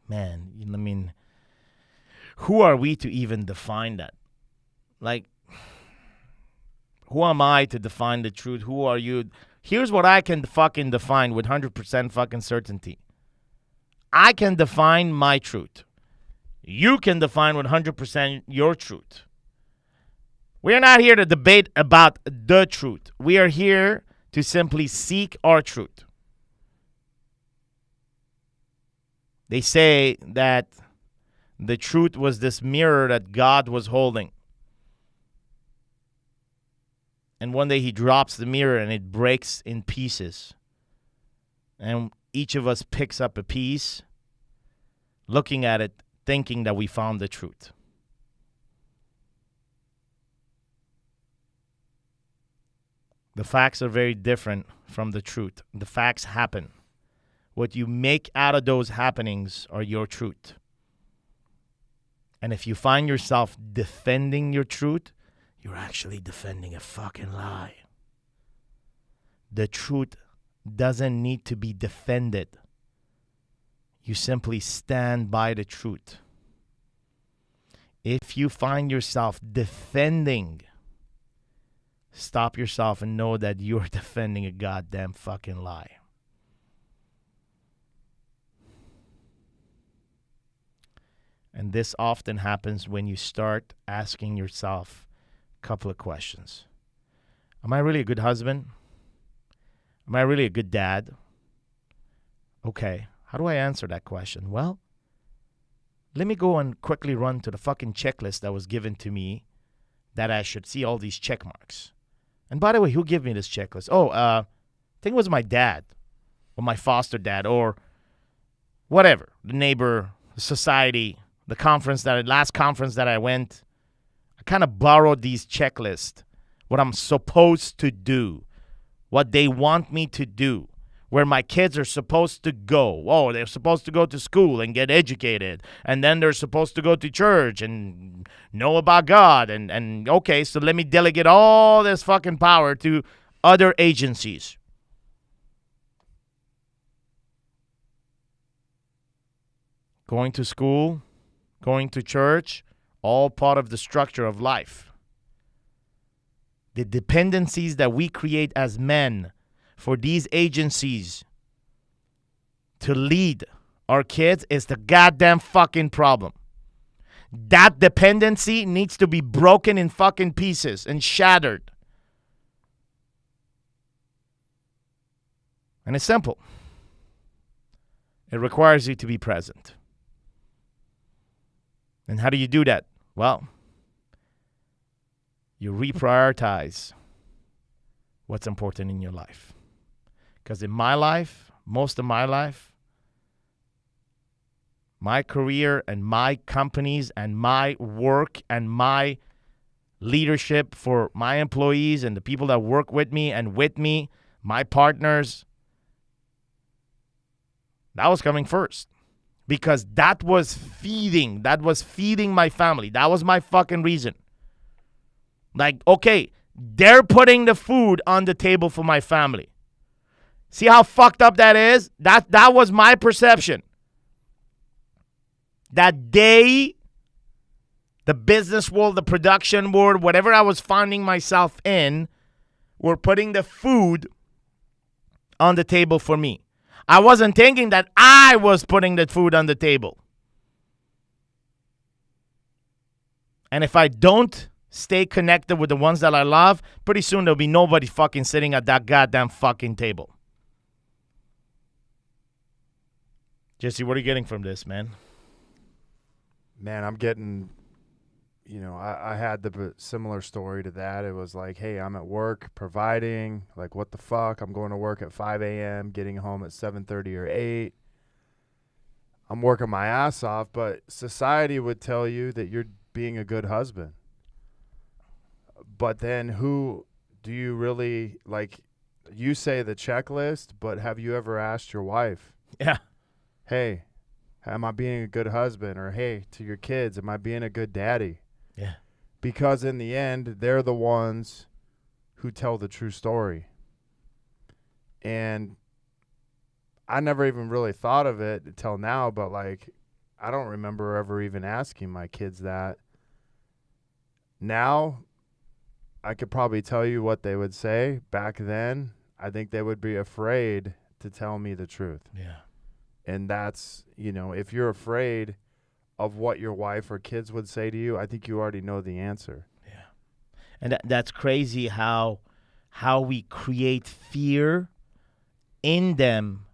I mean, who are we to even define that? Like, who am I to define the truth? Who are you? Here's what I can fucking define with 100% fucking certainty. I can define my truth. You can define with 100% your truth. We're not here to debate about the truth. We are here to simply seek our truth. They say that the truth was this mirror that God was holding. And one day he drops the mirror and it breaks in pieces. And each of us picks up a piece, looking at it, thinking that we found the truth. The facts are very different from the truth. The facts happen. What you make out of those happenings are your truth. And if you find yourself defending your truth, you're actually defending a fucking lie. The truth doesn't need to be defended. You simply stand by the truth. If you find yourself defending, stop yourself and know that you're defending a goddamn fucking lie. And this often happens when you start asking yourself a couple of questions. Am I really a good husband? Am I really a good dad? Okay, how do I answer that question? Well, let me go and quickly run to the fucking checklist that was given to me that I should see all these check marks. And by the way, who gave me this checklist? I think it was my dad or my foster dad or whatever, the neighbor, the society, the last conference that I went. I kind of borrowed these checklists, what I'm supposed to do, what they want me to do, where my kids are supposed to go. Oh, they're supposed to go to school and get educated. And then they're supposed to go to church and know about God. And okay, so let me delegate all this fucking power to other agencies. Going to school, going to church, all part of the structure of life. The dependencies that we create as men for these agencies to lead our kids is the goddamn fucking problem. That dependency needs to be broken in fucking pieces and shattered. And it's simple. It requires you to be present. And how do you do that? Well, you reprioritize what's important in your life. Because in my life, most of my life, my career and my companies and my work and my leadership for my employees and the people that work with me and with me, my partners, that was coming first. Because that was feeding my family. That was my fucking reason. Like, okay, they're putting the food on the table for my family. See how fucked up that is? That was my perception. That they, the business world, the production world, whatever I was finding myself in, were putting the food on the table for me. I wasn't thinking that I was putting the food on the table. And if I don't stay connected with the ones that I love, pretty soon there'll be nobody fucking sitting at that goddamn fucking table. Jesse, what are you getting from this, man?
Man, I'm getting, I had the similar story to that. It was like, hey, I'm at work providing, like, what the fuck? I'm going to work at 5 a.m., getting home at 7:30 or 8. I'm working my ass off, but society would tell you that you're being a good husband. But then who do you really, like, you say the checklist, but have you ever asked your wife,
Yeah.
Hey, am I being a good husband? Or hey, to your kids, am I being a good daddy?
Yeah.
Because in the end, they're the ones who tell the true story. And I never even really thought of it until now, but like, I don't remember ever even asking my kids that. Now, I could probably tell you what they would say. Back then, I think they would be afraid to tell me the truth.
Yeah.
And that's, if you're afraid of what your wife or kids would say to you, I think you already know the answer.
Yeah. And that's crazy how we create fear in them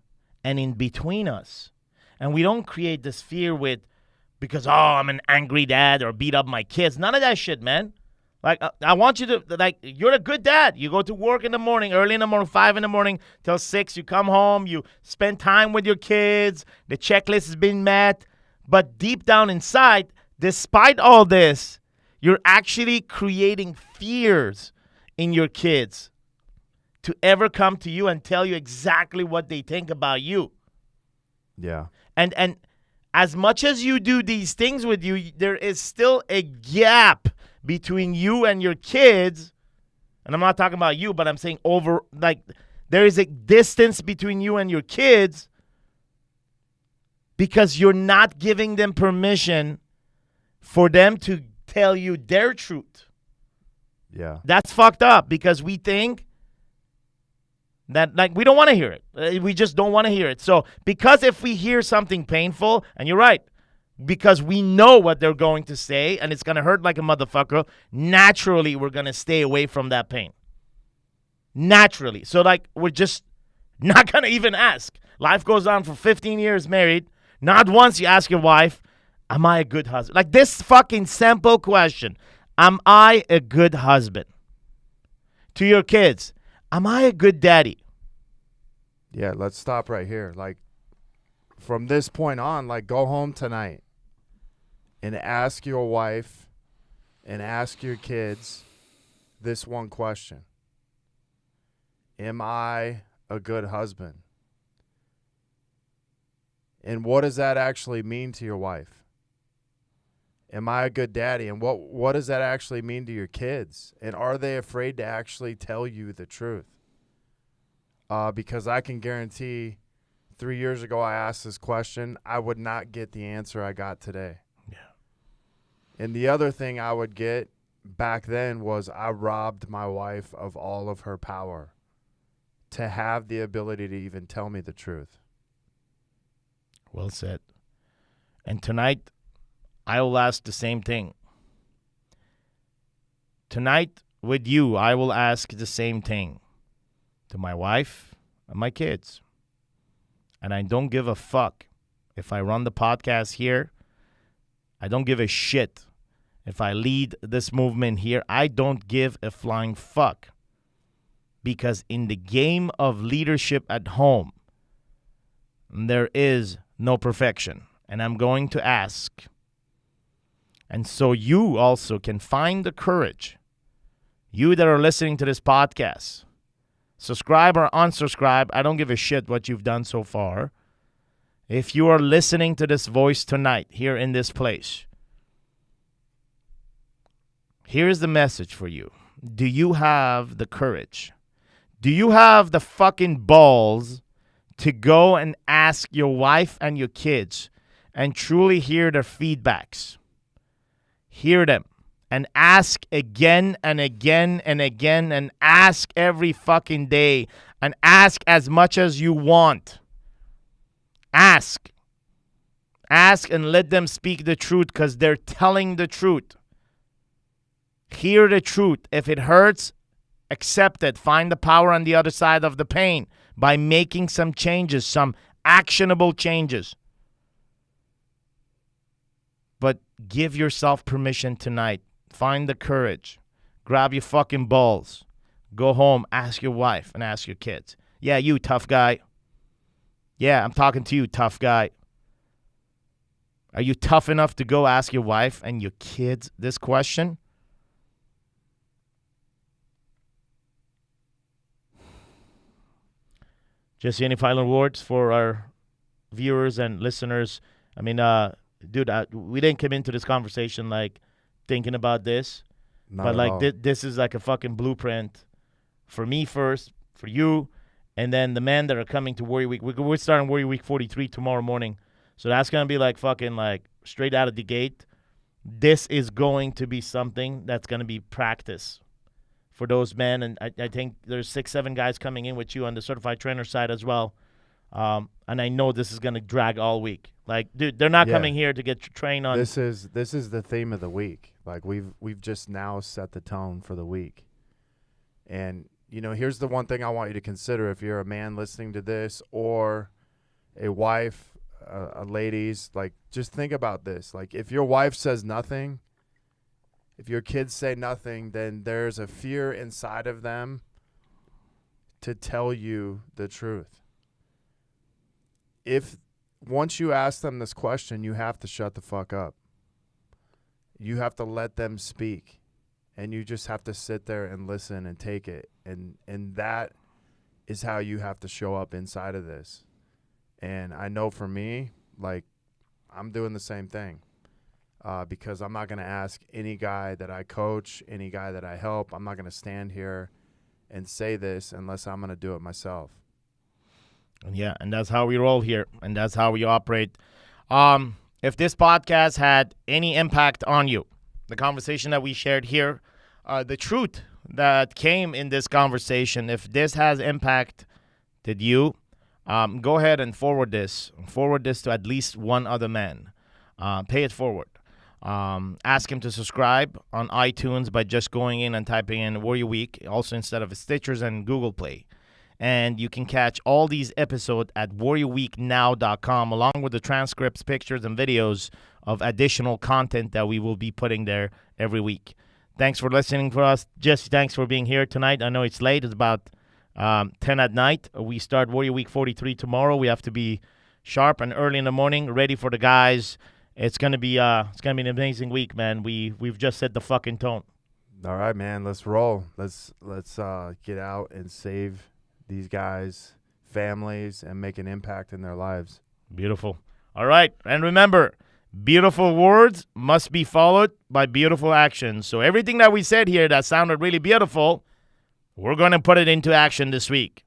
and in between us. And we don't create this fear because I'm an angry dad or beat up my kids. None of that shit, man. Like, I want you to, you're a good dad. You go to work in the morning, early in the morning, 5 in the morning till 6. You come home, you spend time with your kids. The checklist has been met. But deep down inside, despite all this, you're actually creating fears in your kids to ever come to you and tell you exactly what they think about you.
Yeah.
And as much as you do these things with you, there is still a gap between you and your kids. And I'm not talking about you, but I'm saying there is a distance between you and your kids because you're not giving them permission for them to tell you their truth.
Yeah.
That's fucked up because we think that we don't want to hear it. We just don't want to hear it. So because if we hear something painful, and you're right, because we know what they're going to say and it's going to hurt like a motherfucker, naturally we're going to stay away from that pain. Naturally. So we're just not going to even ask. Life goes on for 15 years married. Not once you ask your wife, am I a good husband? This fucking simple question. Am I a good husband? To your kids, am I a good daddy?
Yeah, let's stop right here. From this point on, go home tonight and ask your wife and ask your kids this one question. Am I a good husband? And what does that actually mean to your wife? Am I a good daddy? And what does that actually mean to your kids? And are they afraid to actually tell you the truth? Because I can guarantee 3 years ago I asked this question, I would not get the answer I got today.
Yeah.
And the other thing I would get back then was I robbed my wife of all of her power to have the ability to even tell me the truth.
Well said. And tonight, I will ask the same thing. Tonight, with you, I will ask the same thing to my wife and my kids. And I don't give a fuck if I run the podcast here. I don't give a shit if I lead this movement here. I don't give a flying fuck. Because in the game of leadership at home, there is no perfection. And I'm going to ask. And so you also can find the courage. You that are listening to this podcast, subscribe or unsubscribe, I don't give a shit what you've done so far. If you are listening to this voice tonight here in this place, here's the message for you. Do you have the courage? Do you have the fucking balls to go and ask your wife and your kids and truly hear their feedbacks? Hear them and ask again and again and again and ask every fucking day and ask as much as you want. Ask. Ask and let them speak the truth because they're telling the truth. Hear the truth. If it hurts, accept it. Find the power on the other side of the pain by making some changes, some actionable changes. But give yourself permission tonight. Find the courage. Grab your fucking balls. Go home, ask your wife, and ask your kids. Yeah, you tough guy. Yeah, I'm talking to you, tough guy. Are you tough enough to go ask your wife and your kids this question? Jesse, any final words for our viewers and listeners. I mean, dude, we didn't come into this conversation like thinking about this,
Not
but
at
like
all.
this is like a fucking blueprint for me first, for you, and then the men that are coming to Warrior Week. We're starting Warrior Week 43 tomorrow morning, so that's gonna be like fucking like straight out of the gate. This is going to be something that's gonna be practice for those men, and I think there's 6-7 guys coming in with you on the certified trainer side as well. And I know this is going to drag all week. Like, dude, they're not
Yeah.
coming here to get trained on.
This is the theme of the week. Like we've just now set the tone for the week. And here's the one thing I want you to consider if you're a man listening to this or a wife, a ladies, like just think about this. Like if your wife says nothing, if your kids say nothing, then there's a fear inside of them to tell you the truth. If once you ask them this question, you have to shut the fuck up. You have to let them speak, and you just have to sit there and listen and take it. And that is how you have to show up inside of this. And I know for me, like I'm doing the same thing. Because I'm not going to ask any guy that I coach, any guy that I help. I'm not going to stand here and say this unless I'm going to do it myself.
Yeah, and that's how we roll here, and that's how we operate. If this podcast had any impact on you, the conversation that we shared here, the truth that came in this conversation, if this has impacted you, go ahead and forward this. Forward this to at least one other man. Pay it forward. Ask him to subscribe on iTunes by just going in and typing in Warrior Week, also instead of Stitchers and Google Play. And you can catch all these episodes at warriorweeknow.com along with the transcripts, pictures, and videos of additional content that we will be putting there every week. Thanks for listening for us. Jesse, thanks for being here tonight. I know it's late. It's about 10 at night. We start Warrior Week 43 tomorrow. We have to be sharp and early in the morning, ready for the guys. It's gonna be an amazing week, man. We've just set the fucking tone.
All right, man. Let's roll. Let's get out and save these guys, families, and make an impact in their lives.
Beautiful. All right, and remember, beautiful words must be followed by beautiful actions. So everything that we said here that sounded really beautiful, we're going to put it into action this week.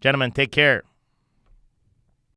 Gentlemen, take care.